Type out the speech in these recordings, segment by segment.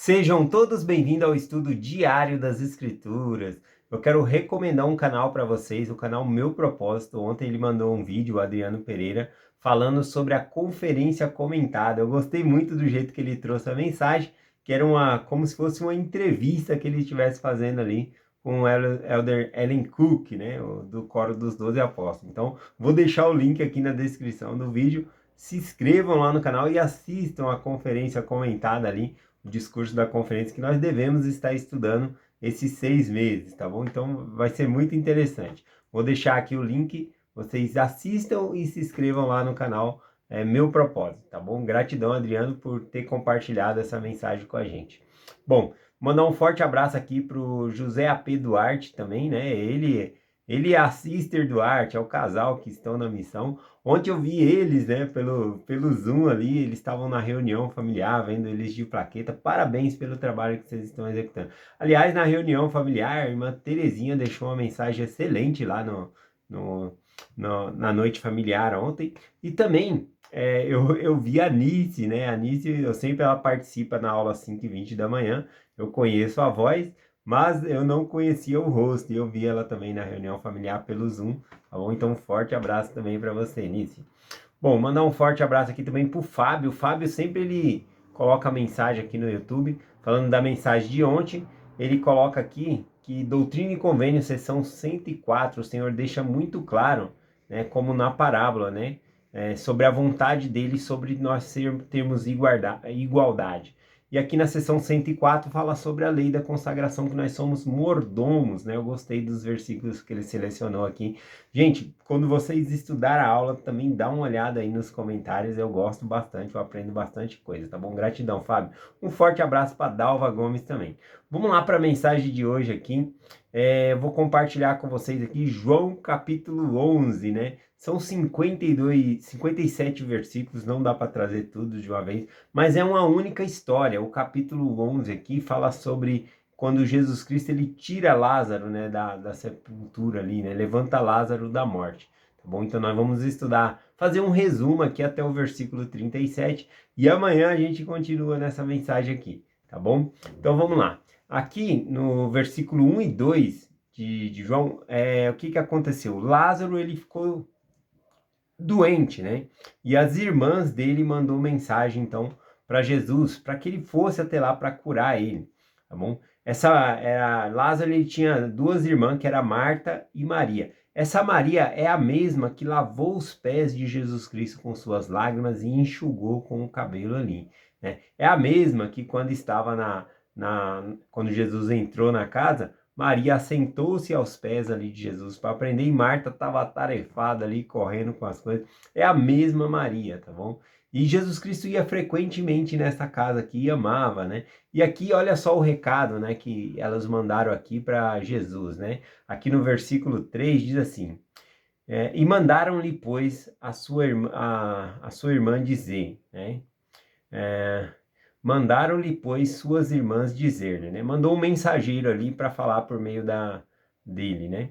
Sejam todos bem-vindos ao estudo diário das Escrituras. Eu quero recomendar um canal para vocês, o canal Meu Propósito. Ontem ele mandou um vídeo, o Adriano Pereira, falando sobre a conferência comentada. Eu gostei muito do jeito que ele trouxe a mensagem, que era como se fosse uma entrevista que ele estivesse fazendo ali com o Elder Ellen Cook, né, do Coro dos 12 Apóstolos. Então, vou deixar o link aqui na descrição do vídeo. Se inscrevam lá no canal e assistam a conferência comentada ali, o discurso da conferência que nós devemos estar estudando esses 6 meses, tá bom? Então vai ser muito interessante. Vou deixar aqui o link, vocês assistam e se inscrevam lá no canal Meu Propósito, tá bom? Gratidão, Adriano, por ter compartilhado essa mensagem com a gente. Bom, mandar um forte abraço aqui pro José AP Duarte também, né? Ele e a Sister Duarte, é o casal que estão na missão. Ontem eu vi eles, né, pelo Zoom ali, eles estavam na reunião familiar, vendo eles de plaqueta. Parabéns pelo trabalho que vocês estão executando. Aliás, na reunião familiar, a irmã Terezinha deixou uma mensagem excelente lá na noite familiar ontem. E também eu vi a Nice, né? A Nice, eu sempre ela participa na aula 5h20 da manhã. Eu conheço a voz, mas eu não conhecia o rosto. E eu vi ela também na reunião familiar pelo Zoom. Tá bom? Então, um forte abraço também para você, Nice. Bom, mandar um forte abraço aqui também pro Fábio. O Fábio sempre ele coloca mensagem aqui no YouTube, falando da mensagem de ontem. Ele coloca aqui que Doutrina e Convênio, seção 104, o Senhor deixa muito claro, né, como na parábola, né, sobre a vontade dele, sobre nós termos igualdade. E aqui na seção 104 fala sobre a lei da consagração, que nós somos mordomos, né? Eu gostei dos versículos que ele selecionou aqui. Gente, quando vocês estudarem a aula, também dá uma olhada aí nos comentários, eu gosto bastante, eu aprendo bastante coisa, tá bom? Gratidão, Fábio. Um forte abraço para Dalva Gomes também. Vamos lá para a mensagem de hoje aqui. Vou compartilhar com vocês aqui João capítulo 11, né? São 57 versículos, não dá para trazer tudo de uma vez, mas é uma única história. O capítulo 11 aqui fala sobre quando Jesus Cristo ele tira Lázaro, né, da sepultura ali, né, levanta Lázaro da morte, tá bom? Então nós vamos estudar, fazer um resumo aqui até o versículo 37 e amanhã a gente continua nessa mensagem aqui, tá bom? Então vamos lá. Aqui no versículo 1 e 2 de João, o que aconteceu? Lázaro ele ficou doente, né? E as irmãs dele mandou mensagem então para Jesus, para que ele fosse até lá para curar ele, tá bom? Lázaro, ele tinha duas irmãs, que era Marta e Maria. Essa Maria é a mesma que lavou os pés de Jesus Cristo com suas lágrimas e enxugou com o cabelo ali, né? É a mesma que quando estava quando Jesus entrou na casa, Maria assentou-se aos pés ali de Jesus para aprender e Marta estava atarefada ali, correndo com as coisas. É a mesma Maria, tá bom? E Jesus Cristo ia frequentemente nessa casa aqui e amava, né? E aqui, olha só o recado, né, que elas mandaram aqui para Jesus, né? Aqui no versículo 3 diz assim: e mandaram-lhe, pois, a sua irmã dizer, né? Mandaram-lhe, pois, suas irmãs dizer-lhe, né? Mandou um mensageiro ali para falar por meio dele, né?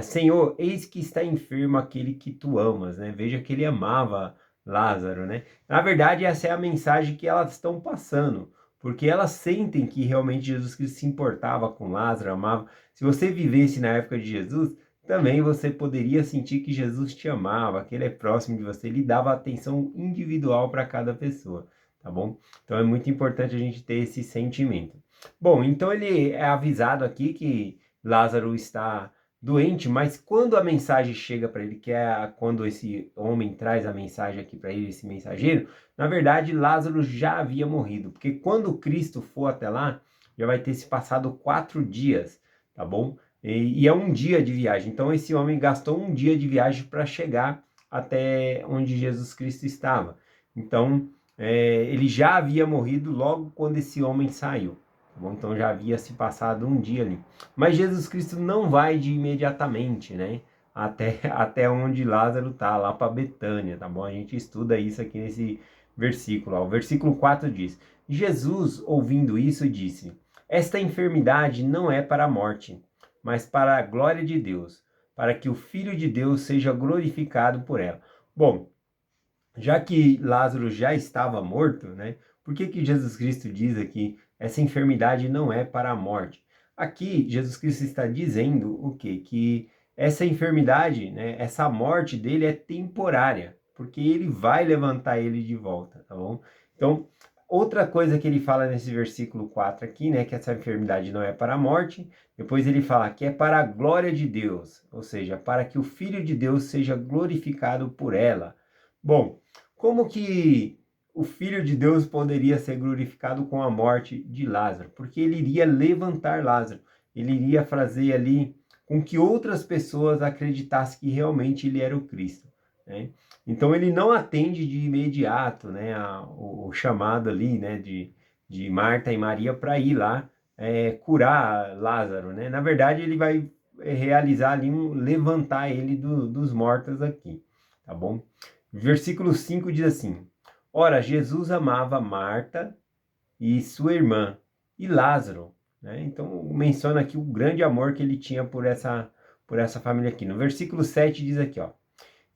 Senhor, eis que está enfermo aquele que tu amas, né? Veja que ele amava Lázaro, né? Na verdade, essa é a mensagem que elas estão passando, porque elas sentem que realmente Jesus Cristo se importava com Lázaro, amava. Se você vivesse na época de Jesus, também você poderia sentir que Jesus te amava, que ele é próximo de você, ele dava atenção individual para cada pessoa, tá bom? Então é muito importante a gente ter esse sentimento. Bom, então ele é avisado aqui que Lázaro está doente, mas quando a mensagem chega para ele, que é quando esse homem traz a mensagem aqui para ele, esse mensageiro, na verdade Lázaro já havia morrido, porque quando Cristo for até lá, já vai ter se passado 4 dias, tá bom? E é um dia de viagem, então esse homem gastou um dia de viagem para chegar até onde Jesus Cristo estava. Então, ele já havia morrido logo quando esse homem saiu, tá bom? Então já havia se passado um dia ali. Mas Jesus Cristo não vai de imediatamente, né? Até onde Lázaro tá, lá para Betânia, tá bom? A gente estuda isso aqui nesse versículo. Ó. O versículo 4 diz: Jesus, ouvindo isso, disse: Esta enfermidade não é para a morte, mas para a glória de Deus, para que o Filho de Deus seja glorificado por ela. Bom, já que Lázaro já estava morto, né? Por que que Jesus Cristo diz aqui, essa enfermidade não é para a morte? Aqui, Jesus Cristo está dizendo o quê? Que essa enfermidade, né, essa morte dele é temporária, porque ele vai levantar ele de volta, tá bom? Então, outra coisa que ele fala nesse versículo 4 aqui, né, que essa enfermidade não é para a morte, depois ele fala que é para a glória de Deus, ou seja, para que o Filho de Deus seja glorificado por ela. Bom, como que o Filho de Deus poderia ser glorificado com a morte de Lázaro? Porque ele iria levantar Lázaro, ele iria fazer ali com que outras pessoas acreditassem que realmente ele era o Cristo, né? Então ele não atende de imediato, né, o chamado ali, né, de Marta e Maria para ir lá curar Lázaro, né? Na verdade ele vai realizar ali levantar ele dos mortos aqui, tá bom? Versículo 5 diz assim: Ora, Jesus amava Marta e sua irmã e Lázaro, né? Então menciona aqui o grande amor que ele tinha por essa família aqui. No versículo 7 diz aqui, ó: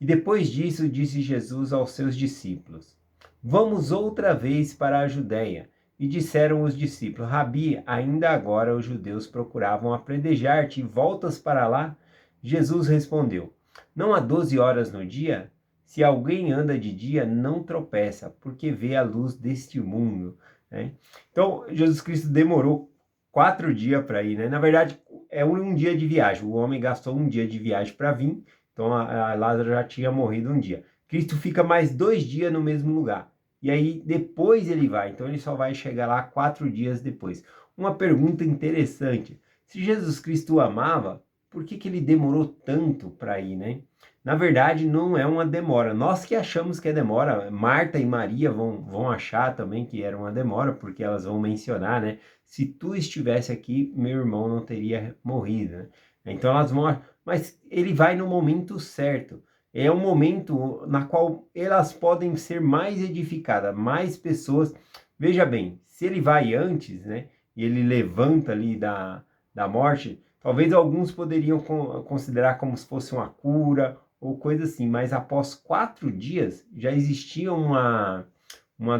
E depois disso disse Jesus aos seus discípulos: Vamos outra vez para a Judéia. E disseram os discípulos: Rabi, ainda agora os judeus procuravam apedrejar-te e voltas para lá? Jesus respondeu: Não há 12 horas no dia? Se alguém anda de dia, não tropeça, porque vê a luz deste mundo, né? Então, Jesus Cristo demorou 4 dias para ir, né? Na verdade, é um dia de viagem. O homem gastou um dia de viagem para vir, então a Lázaro já tinha morrido um dia. Cristo fica mais 2 dias no mesmo lugar. E aí depois ele vai. Então ele só vai chegar lá 4 dias depois. Uma pergunta interessante. Se Jesus Cristo amava, por que que ele demorou tanto para ir, né? Na verdade, não é uma demora. Nós que achamos que é demora, Marta e Maria vão achar também que era uma demora, porque elas vão mencionar, né? Se tu estivesse aqui, meu irmão não teria morrido, né? Então elas vão, mas ele vai no momento certo. É um momento na qual elas podem ser mais edificadas, mais pessoas. Veja bem, se ele vai antes, né? E ele levanta ali da morte, talvez alguns poderiam considerar como se fosse uma cura ou coisa assim, mas após 4 dias já existia uma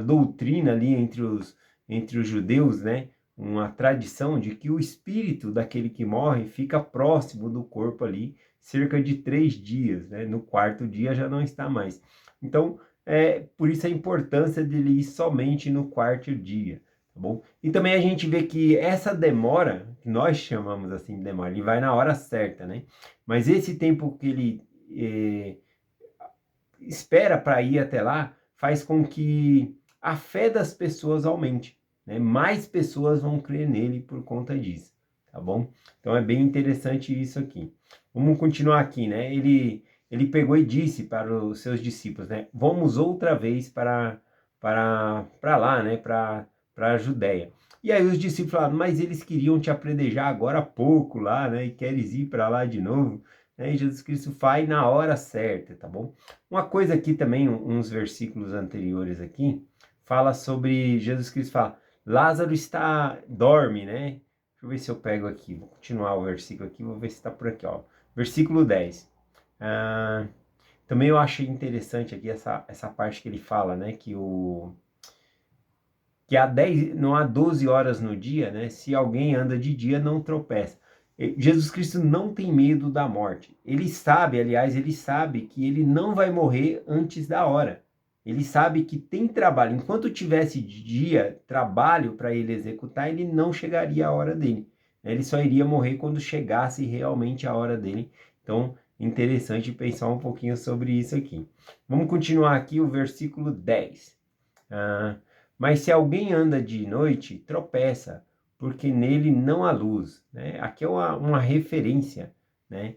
doutrina ali entre os judeus, né? Uma tradição de que o espírito daquele que morre fica próximo do corpo ali cerca de 3 dias, né? No quarto dia já não está mais. Então, por isso a importância dele ir somente no quarto dia, tá bom? E também a gente vê que essa demora, que nós chamamos assim de demora, ele vai na hora certa, né? Mas esse tempo que ele espera para ir até lá faz com que a fé das pessoas aumente, né? Mais pessoas vão crer nele por conta disso, tá bom? Então é bem interessante isso aqui. Vamos continuar aqui, né? Ele pegou e disse para os seus discípulos, né? Vamos outra vez para lá, né? Para a Judéia. E aí os discípulos falaram, mas eles queriam te apredejar agora há pouco lá, né? E queres ir para lá de novo, né? E Jesus Cristo faz na hora certa, tá bom? Uma coisa aqui também, uns versículos anteriores aqui, fala sobre, Jesus Cristo fala, Lázaro dorme, né? Deixa eu ver se eu pego aqui, vou continuar o versículo aqui, vou ver se está por aqui, ó. Versículo 10. Também eu achei interessante aqui essa parte que ele fala, né? Que não há 12 horas no dia, né? Se alguém anda de dia, não tropeça. Jesus Cristo não tem medo da morte. Ele sabe, aliás, ele sabe que ele não vai morrer antes da hora. Ele sabe que tem trabalho. Enquanto tivesse dia, trabalho para ele executar, ele não chegaria à hora dele. Ele só iria morrer quando chegasse realmente a hora dele. Então, interessante pensar um pouquinho sobre isso aqui. Vamos continuar aqui o versículo 10. Mas se alguém anda de noite, tropeça, porque nele não há luz, né? Aqui é uma referência, né?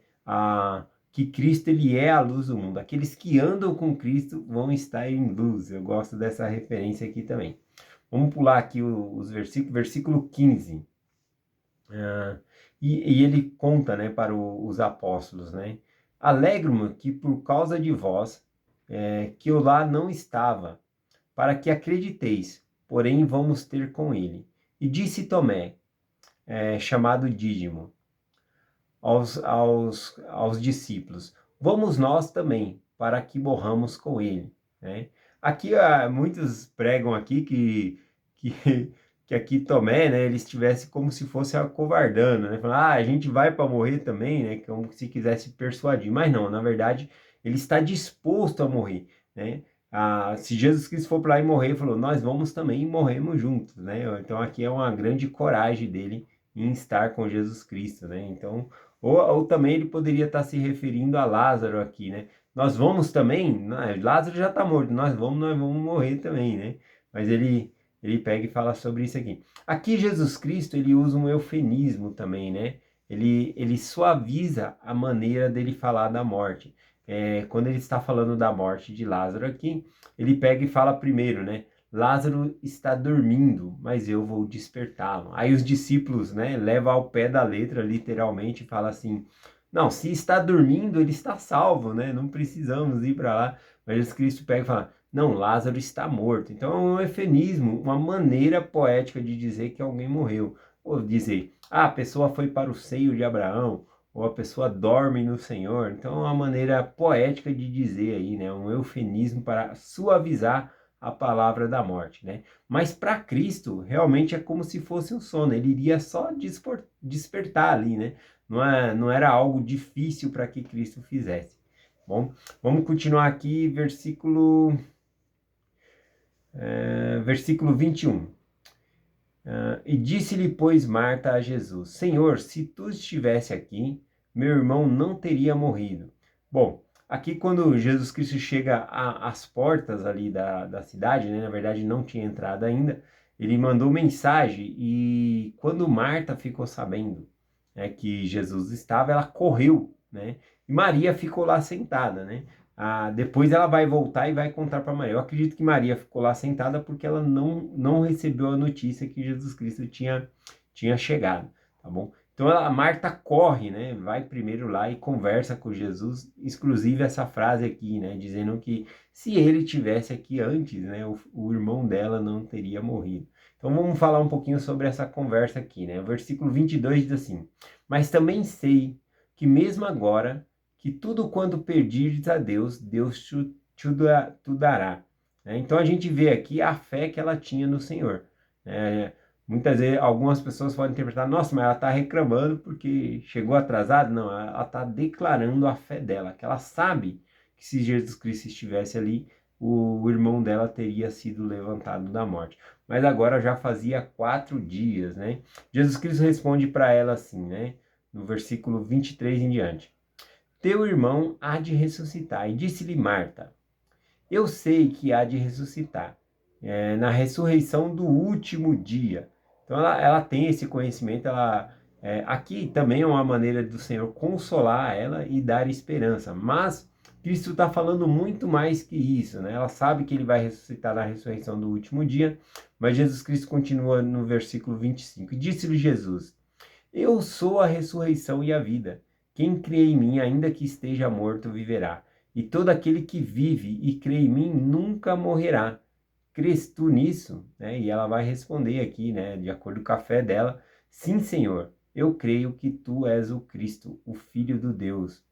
Que Cristo ele é a luz do mundo. Aqueles que andam com Cristo vão estar em luz. Eu gosto dessa referência aqui também. Vamos pular aqui os versículos. Versículo 15. E ele conta, né, para os apóstolos, né? Alegro-me que por causa de vós, que eu lá não estava, para que acrediteis, porém vamos ter com ele. E disse Tomé, chamado Dídimo, aos discípulos, vamos nós também, para que morramos com ele, né? Aqui muitos pregam aqui que que aqui Tomé, né, ele estivesse como se fosse acovardando, né, falando, a gente vai para morrer também, né, como se quisesse persuadir, mas não, na verdade, ele está disposto a morrer, né, se Jesus Cristo for para lá e morrer, ele falou, nós vamos também e morremos juntos, né, então aqui é uma grande coragem dele em estar com Jesus Cristo, né, então, ou também ele poderia estar se referindo a Lázaro aqui, né, nós vamos também, Lázaro já está morto, nós vamos morrer também, né, mas ele pega e fala sobre isso aqui. Aqui Jesus Cristo, ele usa um eufemismo também, né? Ele suaviza a maneira dele falar da morte. Quando ele está falando da morte de Lázaro aqui, ele pega e fala primeiro, né? Lázaro está dormindo, mas eu vou despertá-lo. Aí os discípulos, né, levam ao pé da letra, literalmente, e fala assim, não, se está dormindo, ele está salvo, né? Não precisamos ir para lá. Mas Jesus Cristo pega e fala, não, Lázaro está morto. Então é um eufemismo, uma maneira poética de dizer que alguém morreu. Ou dizer, a pessoa foi para o seio de Abraão, ou a pessoa dorme no Senhor. Então é uma maneira poética de dizer aí, né? Um eufemismo para suavizar a palavra da morte, né? Mas para Cristo, realmente é como se fosse um sono. Ele iria só despertar ali, né? Não era algo difícil para que Cristo fizesse. Bom, vamos continuar aqui, versículo 21. E disse-lhe, pois, Marta a Jesus, Senhor, se tu estivesse aqui, meu irmão não teria morrido. Bom, aqui quando Jesus Cristo chega às portas ali da cidade, né, na verdade não tinha entrado ainda, ele mandou mensagem e quando Marta ficou sabendo, né, que Jesus estava, ela correu, né, e Maria ficou lá sentada, né. Depois ela vai voltar e vai contar para Maria. Eu acredito que Maria ficou lá sentada porque ela não recebeu a notícia que Jesus Cristo tinha chegado, tá bom? Então a Marta corre, né? Vai primeiro lá e conversa com Jesus, exclusive essa frase aqui, né? Dizendo que se ele tivesse aqui antes, né? O irmão dela não teria morrido. Então vamos falar um pouquinho sobre essa conversa aqui, né? O versículo 22 diz assim, mas também sei que mesmo agora que tudo quanto pedires a Deus, Deus te dará. Né? Então a gente vê aqui a fé que ela tinha no Senhor. Né? Muitas vezes algumas pessoas podem interpretar, nossa, mas ela está reclamando porque chegou atrasado. Não, ela está declarando a fé dela, que ela sabe que se Jesus Cristo estivesse ali, o irmão dela teria sido levantado da morte. Mas agora já fazia 4 dias, né? Jesus Cristo responde para ela assim, né? No versículo 23 em diante. Teu irmão há de ressuscitar. E disse-lhe Marta, eu sei que há de ressuscitar, na ressurreição do último dia. Então ela tem esse conhecimento, aqui também é uma maneira do Senhor consolar ela e dar esperança, mas Cristo está falando muito mais que isso, né? Ela sabe que ele vai ressuscitar na ressurreição do último dia, mas Jesus Cristo continua no versículo 25, e disse-lhe Jesus, eu sou a ressurreição e a vida. Quem crê em mim, ainda que esteja morto, viverá. E todo aquele que vive e crê em mim nunca morrerá. Crês tu nisso? Né? E ela vai responder aqui, né, de acordo com a fé dela, sim, Senhor, eu creio que tu és o Cristo, o Filho do Deus,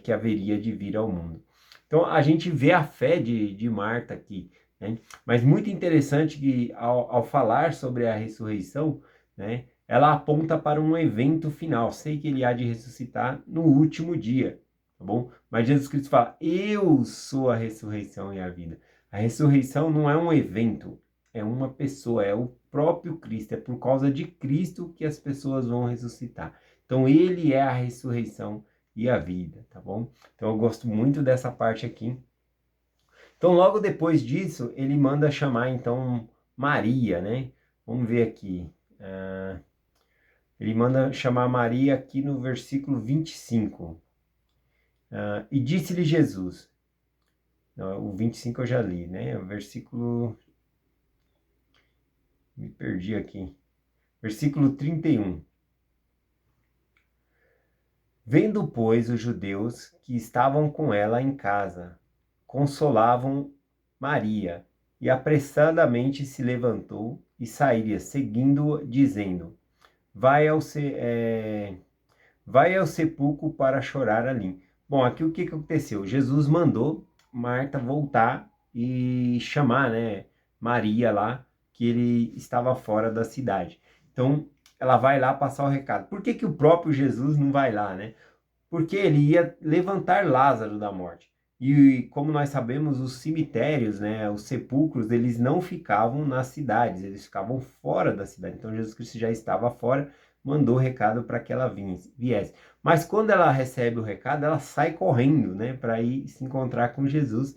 que haveria de vir ao mundo. Então a gente vê a fé de Marta aqui, né? Mas muito interessante que ao falar sobre a ressurreição, né, ela aponta para um evento final. Sei que ele há de ressuscitar no último dia, tá bom? Mas Jesus Cristo fala, eu sou a ressurreição e a vida. A ressurreição não é um evento, é uma pessoa, é o próprio Cristo. É por causa de Cristo que as pessoas vão ressuscitar. Então ele é a ressurreição e a vida, tá bom? Então eu gosto muito dessa parte aqui. Então logo depois disso, ele manda chamar então Maria, né? Vamos ver aqui. Ele manda chamar Maria aqui no versículo 25. E disse-lhe Jesus, o 25 eu já li, né? O versículo, me perdi aqui. Versículo 31. Vendo, pois, os judeus que estavam com ela em casa, consolavam Maria, e apressadamente se levantou e sairia, seguindo-o, dizendo, vai ao sepulcro para chorar ali. Bom, aqui o que aconteceu? Jesus mandou Marta voltar e chamar, né, Maria lá que ele estava fora da cidade. Então, ela vai lá passar o recado. Por que que o próprio Jesus não vai lá, né? Porque ele ia levantar Lázaro da morte. E como nós sabemos, os cemitérios, né, os sepulcros, eles não ficavam nas cidades, eles ficavam fora da cidade. Então Jesus Cristo já estava fora, mandou o recado para que ela viesse. Mas quando ela recebe o recado, ela sai correndo, né, para ir se encontrar com Jesus.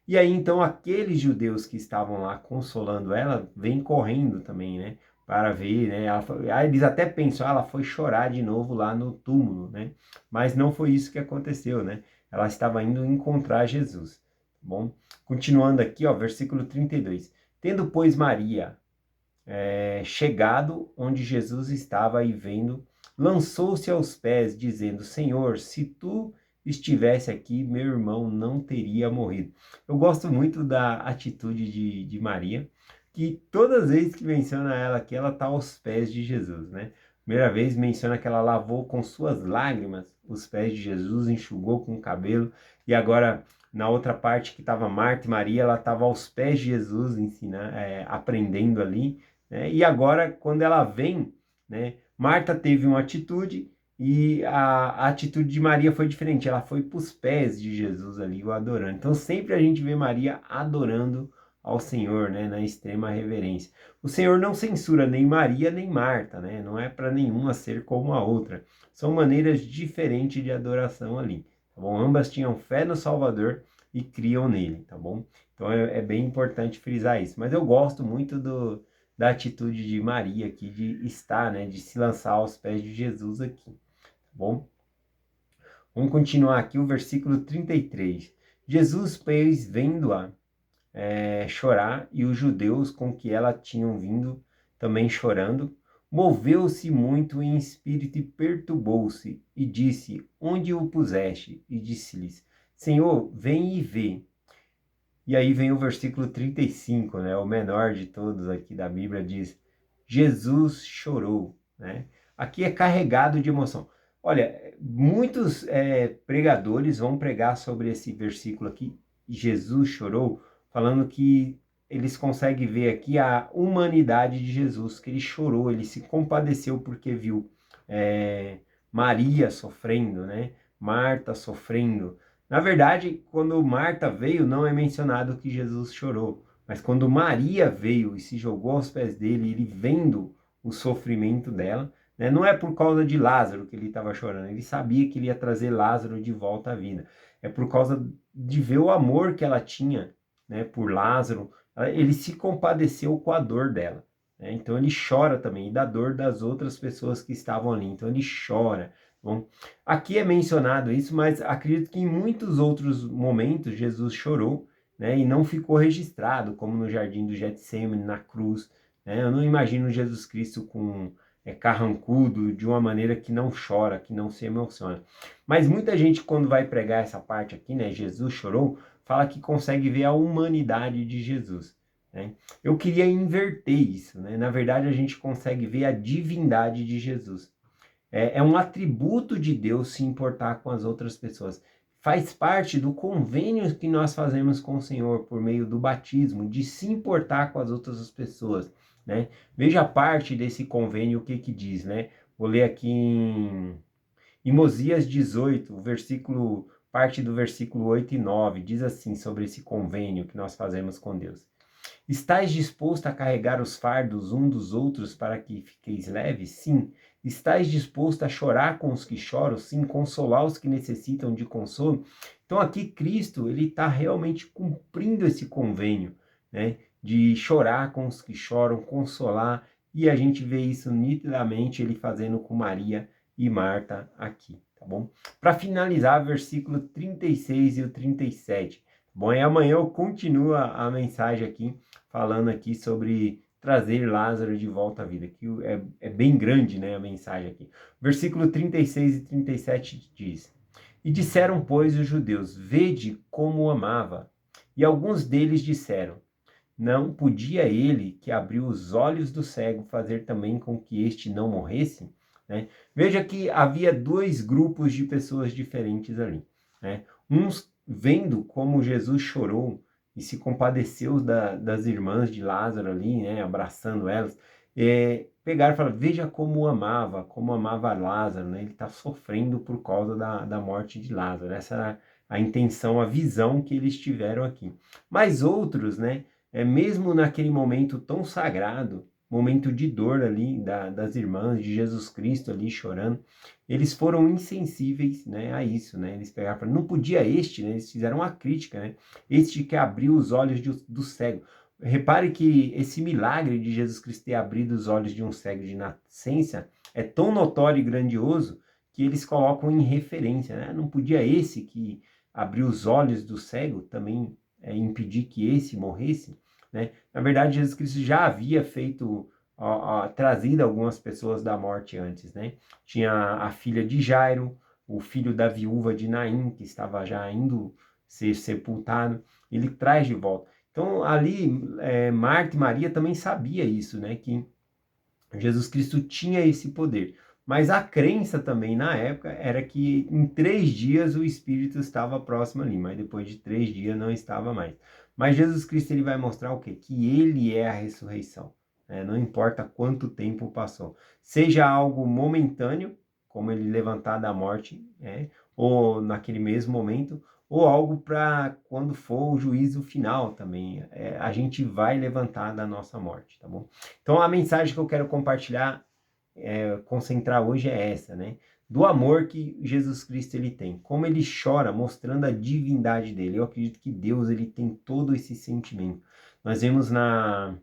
E aí então aqueles judeus que estavam lá consolando ela, vêm correndo também, né, para ver, né, aí eles até pensam, ela foi chorar de novo lá no túmulo, né, mas não foi isso que aconteceu, né, ela estava indo encontrar Jesus, tá bom? Continuando aqui, ó, versículo 32, tendo, pois, Maria chegado onde Jesus estava e vendo, lançou-se aos pés, dizendo, Senhor, se tu estivesse aqui, meu irmão não teria morrido. Eu gosto muito da atitude de Maria, que todas as vezes que menciona ela aqui, ela está aos pés de Jesus, né? Primeira vez menciona que ela lavou com suas lágrimas os pés de Jesus, enxugou com o cabelo, e agora na outra parte que estava Marta e Maria, ela estava aos pés de Jesus, aprendendo ali, né? E agora, quando ela vem, né, Marta teve uma atitude e a atitude de Maria foi diferente. Ela foi para os pés de Jesus ali, o adorando. Então, sempre a gente vê Maria adorando ao Senhor, né, na extrema reverência. O Senhor não censura nem Maria nem Marta, né? Não é para nenhuma ser como a outra. São maneiras diferentes de adoração ali, tá bom? Ambas tinham fé no Salvador e criam nele, tá bom? Então é bem importante frisar isso. Mas eu gosto muito da atitude de Maria aqui, de estar, né, de se lançar aos pés de Jesus aqui, tá bom? Vamos continuar aqui o versículo 33. Jesus, pois, vendo-a chorar, e os judeus com que ela tinham vindo também chorando, moveu-se muito em espírito e perturbou-se, e disse, onde o puseste? E disse-lhes, Senhor, vem e vê. E aí vem o versículo 35, né? O menor de todos aqui da Bíblia diz: Jesus chorou, né? Aqui é carregado de emoção. Olha, muitos pregadores vão pregar sobre esse versículo aqui, Jesus chorou, falando que eles conseguem ver aqui a humanidade de Jesus, que ele chorou, ele se compadeceu porque viu Maria sofrendo, né? Marta sofrendo. Na verdade, quando Marta veio, não é mencionado que Jesus chorou, mas quando Maria veio e se jogou aos pés dele, ele vendo o sofrimento dela, né, não é por causa de Lázaro que ele estava chorando, ele sabia que ele ia trazer Lázaro de volta à vida. É por causa de ver o amor que ela tinha, né, por Lázaro, ele se compadeceu com a dor dela, né, então ele chora também, e da dor das outras pessoas que estavam ali, então ele chora. Bom, aqui é mencionado isso, mas acredito que em muitos outros momentos Jesus chorou, né, e não ficou registrado, como no jardim do Getsemane, na cruz, né? Eu não imagino Jesus Cristo com carrancudo, de uma maneira que não chora, que não se emociona. Mas muita gente, quando vai pregar essa parte aqui, né, Jesus chorou, fala que consegue ver a humanidade de Jesus, né? Eu queria inverter isso, né? Na verdade, a gente consegue ver a divindade de Jesus. É um atributo de Deus se importar com as outras pessoas. Faz parte do convênio que nós fazemos com o Senhor por meio do batismo, de se importar com as outras pessoas, né? Veja parte desse convênio, o que que diz, né? Vou ler aqui em Mosias 18, parte do versículo 8 e 9, diz assim sobre esse convênio que nós fazemos com Deus. Estais disposto a carregar os fardos um dos outros para que fiqueis leves? Sim. Estais disposto a chorar com os que choram? Sim. Consolar os que necessitam de consolo? Então aqui Cristo, ele está realmente cumprindo esse convênio, né? De chorar com os que choram, consolar, e a gente vê isso nitidamente ele fazendo com Maria e Marta aqui, tá bom? Para finalizar, versículo 36 e o 37. Bom, e amanhã eu continuo a mensagem aqui, falando aqui sobre trazer Lázaro de volta à vida, que é bem grande, né, a mensagem aqui. Versículo 36 e 37 diz, e disseram, pois, os judeus, vede como o amava. E alguns deles disseram, não podia ele, que abriu os olhos do cego, fazer também com que este não morresse? Né? Veja que havia dois grupos de pessoas diferentes ali, né? Uns vendo como Jesus chorou, e se compadeceu das irmãs de Lázaro ali, né, abraçando elas, pegaram e falaram, veja como amava Lázaro, né, ele está sofrendo por causa da morte de Lázaro. Essa era a intenção, a visão que eles tiveram aqui. Mas outros, né, mesmo naquele momento tão sagrado, momento de dor ali das irmãs de Jesus Cristo ali chorando, eles foram insensíveis, né, a isso, né, eles pegaram e falaram, não podia este, né, eles fizeram uma crítica, né, este que abriu os olhos do cego. Repare que esse milagre de Jesus Cristo ter abrido os olhos de um cego de nascença é tão notório e grandioso que eles colocam em referência, né, não podia esse que abriu os olhos do cego também impedir que esse morresse, né? Na verdade, Jesus Cristo já havia feito, trazido algumas pessoas da morte antes, né? Tinha a filha de Jairo, o filho da viúva de Naim, que estava já indo ser sepultado, ele traz de volta. Então, ali, Marta e Maria também sabia isso, né? Que Jesus Cristo tinha esse poder. Mas a crença também na época era que em 3 dias o Espírito estava próximo ali, mas depois de 3 dias não estava mais. Mas Jesus Cristo ele vai mostrar o quê? Que ele é a ressurreição. Né? Não importa quanto tempo passou. Seja algo momentâneo, como ele levantar da morte, ou naquele mesmo momento, ou algo para quando for o juízo final também. A gente vai levantar da nossa morte, tá bom? Então a mensagem que eu quero compartilhar, concentrar hoje é essa, né? Do amor que Jesus Cristo ele tem, como ele chora, mostrando a divindade dele. Eu acredito que Deus ele tem todo esse sentimento. Nós vemos na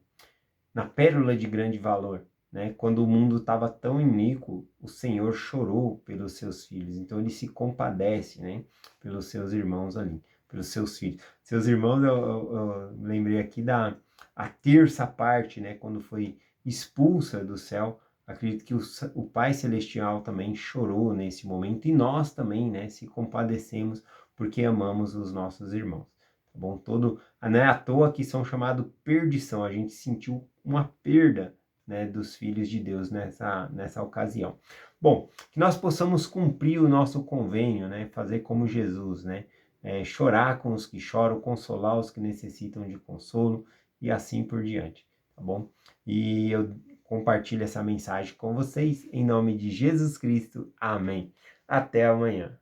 pérola de grande valor, né? Quando o mundo estava tão iníquo, o Senhor chorou pelos seus filhos. Então ele se compadece, né? Pelos seus irmãos ali, pelos seus filhos. Seus irmãos, eu lembrei aqui da a terça parte, né? Quando foi expulsa do céu. Acredito que o Pai Celestial também chorou nesse momento e nós também, né? Se compadecemos porque amamos os nossos irmãos. Tá bom? Não é à toa que são chamados perdição. A gente sentiu uma perda, né, dos filhos de Deus nessa ocasião. Bom, que nós possamos cumprir o nosso convênio, né, fazer como Jesus, né, chorar com os que choram, consolar os que necessitam de consolo e assim por diante, tá bom? E eu compartilho essa mensagem com vocês em nome de Jesus Cristo. Amém. Até amanhã.